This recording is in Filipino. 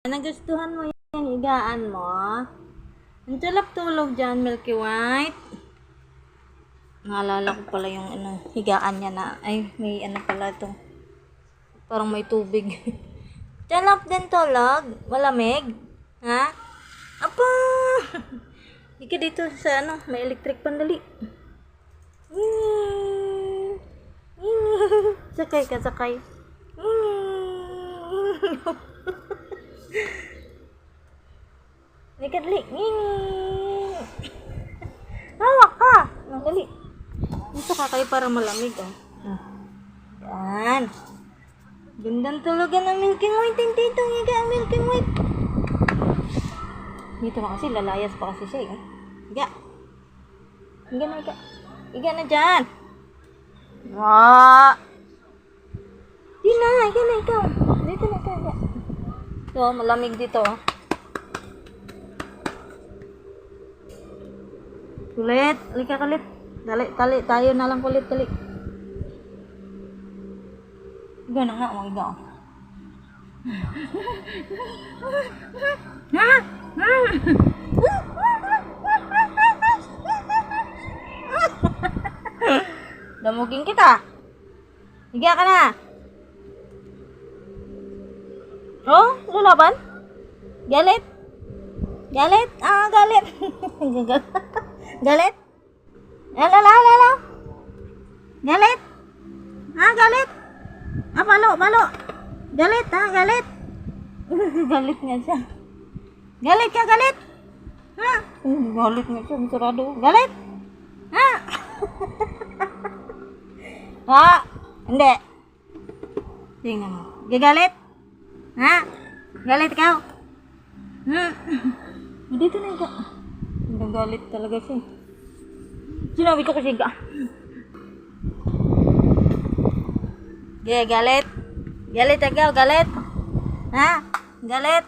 Nagustuhan mo yung higaan mo? Ang tulog dyan, Milky White. Naalala ko pala yung higaan niya na, ay, may pala ito. Parang may tubig. Tulog din tulog? Malamig? Ha? Apa! Ika dito sa may electric pandali. Sakay ka, sakay. Likat li. Hawak ka. Dali. Dito ka kayo para malamig. Yan. Gandang tulugan ng Milky White. Dito higa ang Milky White. Dito na kasi lalayas pa kasi siya. Higa. Higa na higa. Higa na dyan. Di na. Higa na ikaw. Dito na ikaw. Higa. So, malamig dito. Kulit, lika kulit. Tali, tayo na lang kulit, tali. Higa na nga, higa. Damugin kita. Higa ka na. Oh, lalaban? Galit? Galit? Galit. Galit? Lala. Galit? Galit? Balo. Galit, galit. Galit nga siya. Galit ka, galit? Galit nga siya, sarado. Galit? Hindi. Tingnan mo. Gagalit? Galit ikaw? Dito na ikaw. Nagalit talaga siya. Sinabi ko kasi ka. Galit? Galit ikaw, galit? Galit?